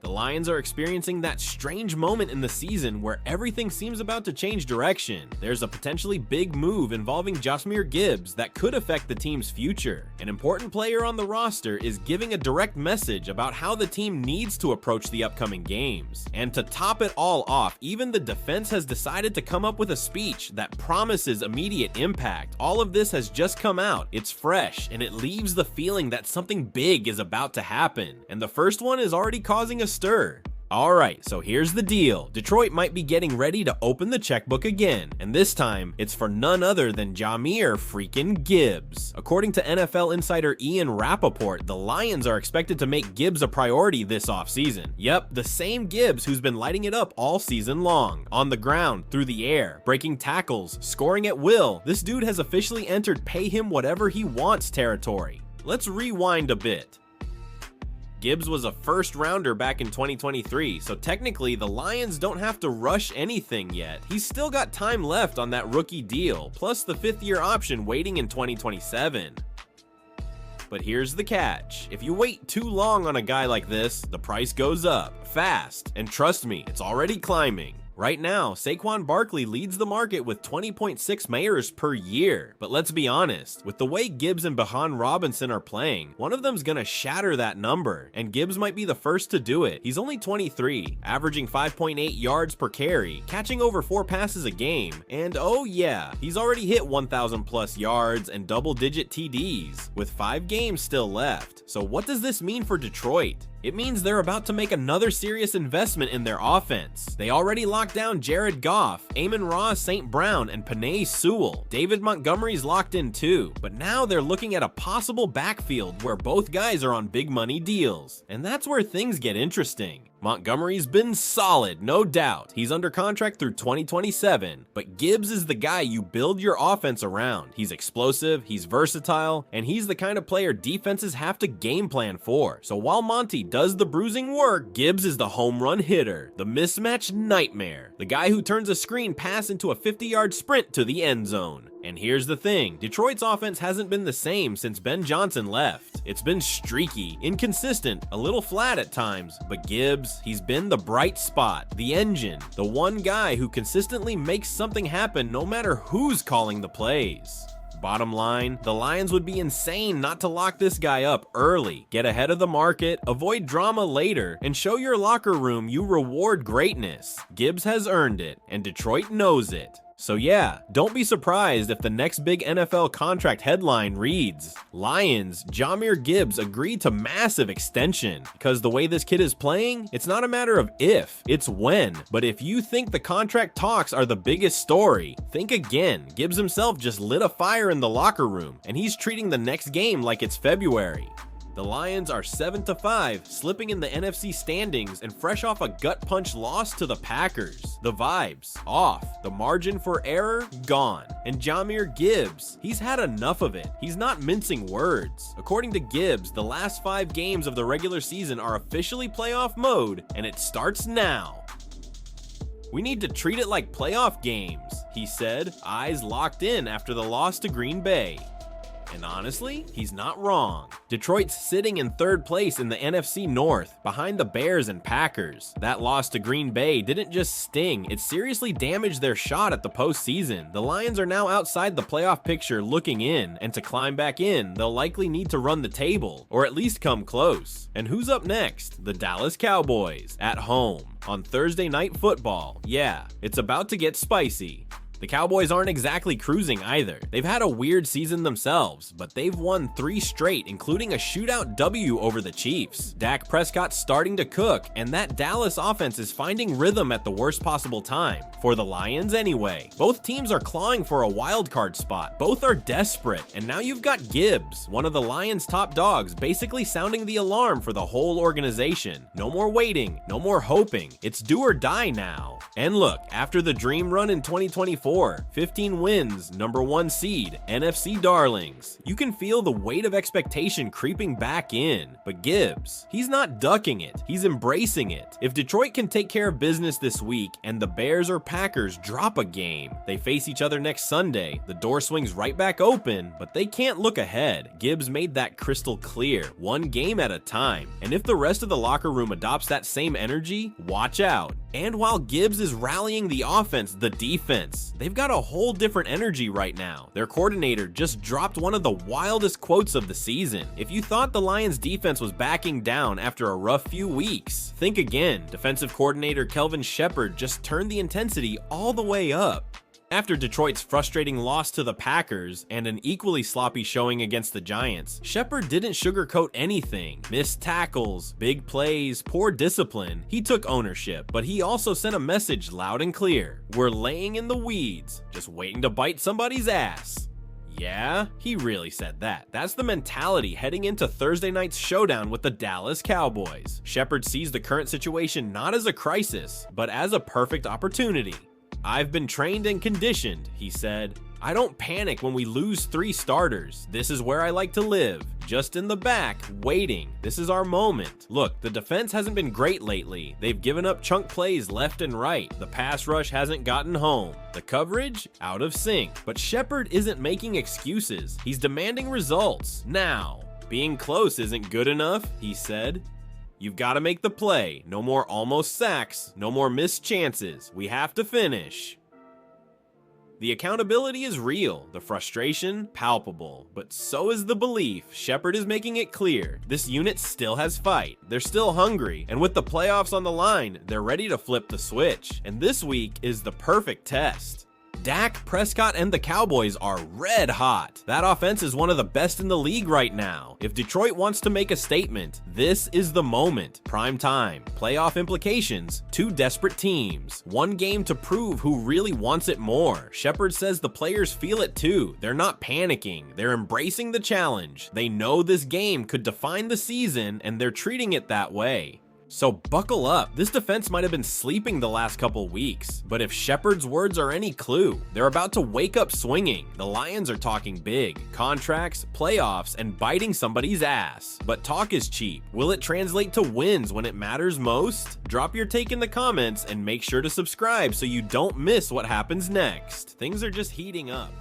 The Lions are experiencing that strange moment in the season where everything seems about to change direction. There's a potentially big move involving Jahmyr Gibbs that could affect the team's future. An important player on the roster is giving a direct message about how the team needs to approach the upcoming games. And to top it all off, even the defense has decided to come up with a speech that promises immediate impact. All of this has just come out, it's fresh, and it leaves the feeling that something big is about to happen. And the first one is already causing a stir. Alright, so here's the deal. Detroit might be getting ready to open the checkbook again, and this time, it's for none other than Jahmyr freaking Gibbs. According to NFL insider Ian Rappaport, the Lions are expected to make Gibbs a priority this offseason. Yep, the same Gibbs who's been lighting it up all season long. On the ground, through the air, breaking tackles, scoring at will, this dude has officially entered pay him whatever he wants territory. Let's rewind a bit. Gibbs was a first rounder back in 2023, so technically the Lions don't have to rush anything yet. He's still got time left on that rookie deal, plus the 5th-year option waiting in 2027. But here's the catch. If you wait too long on a guy like this, the price goes up, fast, and trust me, it's already climbing. Right now, Saquon Barkley leads the market with 20.6 mayors per year. But let's be honest, with the way Gibbs and Bahan Robinson are playing, one of them's gonna shatter that number, and Gibbs might be the first to do it. He's only 23, averaging 5.8 yards per carry, catching over 4 passes a game, and oh yeah, he's already hit 1,000 plus yards and double-digit TDs, with 5 games still left. So what does this mean for Detroit? It means they're about to make another serious investment in their offense. They already locked down Jared Goff, Amon-Ra St. Brown, and Penei Sewell. David Montgomery's locked in too, but now they're looking at a possible backfield where both guys are on big money deals. And that's where things get interesting. Montgomery's been solid, no doubt. He's under contract through 2027, but Gibbs is the guy you build your offense around. He's explosive, he's versatile, and he's the kind of player defenses have to game plan for. So while Monty does the bruising work, Gibbs is the home run hitter, the mismatch nightmare, the guy who turns a screen pass into a 50-yard sprint to the end zone. And here's the thing, Detroit's offense hasn't been the same since Ben Johnson left. It's been streaky, inconsistent, a little flat at times, but Gibbs, he's been the bright spot, the engine, the one guy who consistently makes something happen no matter who's calling the plays. Bottom line, the Lions would be insane not to lock this guy up early, get ahead of the market, avoid drama later, and show your locker room you reward greatness. Gibbs has earned it, and Detroit knows it. So yeah, don't be surprised if the next big NFL contract headline reads, Lions, Jahmyr Gibbs agreed to massive extension. Because the way this kid is playing, it's not a matter of if, it's when. But if you think the contract talks are the biggest story, think again. Gibbs himself just lit a fire in the locker room, and he's treating the next game like it's February. The Lions are 7-5, slipping in the NFC standings and fresh off a gut punch loss to the Packers. The vibes, off. The margin for error, gone. And Jahmyr Gibbs, he's had enough of it. He's not mincing words. According to Gibbs, the last 5 games of the regular season are officially playoff mode, and it starts now. We need to treat it like playoff games, he said, eyes locked in after the loss to Green Bay. And honestly, he's not wrong. Detroit's sitting in 3rd place in the NFC North, behind the Bears and Packers. That loss to Green Bay didn't just sting, it seriously damaged their shot at the postseason. The Lions are now outside the playoff picture looking in, and to climb back in, they'll likely need to run the table, or at least come close. And who's up next? The Dallas Cowboys, at home, on Thursday Night Football. Yeah, it's about to get spicy. The Cowboys aren't exactly cruising either. They've had a weird season themselves, but they've won 3 straight, including a shootout W over the Chiefs. Dak Prescott's starting to cook, and that Dallas offense is finding rhythm at the worst possible time. For the Lions anyway. Both teams are clawing for a wild card spot. Both are desperate, and now you've got Gibbs, one of the Lions' top dogs, basically sounding the alarm for the whole organization. No more waiting, no more hoping. It's do or die now. And look, after the dream run in 2024, 4, 15 wins, number 1 seed, NFC darlings. You can feel the weight of expectation creeping back in, but Gibbs, he's not ducking it, he's embracing it. If Detroit can take care of business this week and the Bears or Packers drop a game, they face each other next Sunday, the door swings right back open, but they can't look ahead. Gibbs made that crystal clear, one game at a time, and if the rest of the locker room adopts that same energy, watch out. And while Gibbs is rallying the offense, the defense, they've got a whole different energy right now. Their coordinator just dropped one of the wildest quotes of the season. If you thought the Lions defense was backing down after a rough few weeks, think again. Defensive coordinator Kelvin Shepard just turned the intensity all the way up. After Detroit's frustrating loss to the Packers and an equally sloppy showing against the Giants, Shepard didn't sugarcoat anything. Missed tackles, big plays, poor discipline. He took ownership, but he also sent a message loud and clear. We're laying in the weeds, just waiting to bite somebody's ass. Yeah, he really said that. That's the mentality heading into Thursday night's showdown with the Dallas Cowboys. Shepard sees the current situation not as a crisis, but as a perfect opportunity. I've been trained and conditioned, he said. I don't panic when we lose 3 starters. This is where I like to live. Just in the back, waiting. This is our moment. Look, the defense hasn't been great lately. They've given up chunk plays left and right. The pass rush hasn't gotten home. The coverage, out of sync. But Shepard isn't making excuses. He's demanding results, now. Being close isn't good enough, he said. You've got to make the play. No more almost sacks. No more missed chances. We have to finish. The accountability is real, the frustration palpable, but so is the belief. Shepard is making it clear. This unit still has fight. They're still hungry, and with the playoffs on the line, they're ready to flip the switch. And this week is the perfect test. Dak Prescott and the Cowboys are red hot. That offense is one of the best in the league right now. If Detroit wants to make a statement, this is the moment. Prime time, playoff implications, 2 desperate teams, 1 game to prove who really wants it more. Shepard says the players feel it too. They're not panicking. They're embracing the challenge. They know this game could define the season, and they're treating it that way. So buckle up. This defense might have been sleeping the last couple weeks, but if Shepard's words are any clue, they're about to wake up swinging. The Lions are talking big, contracts, playoffs, and biting somebody's ass. But talk is cheap. Will it translate to wins when it matters most? Drop your take in the comments and make sure to subscribe so you don't miss what happens next. Things are just heating up.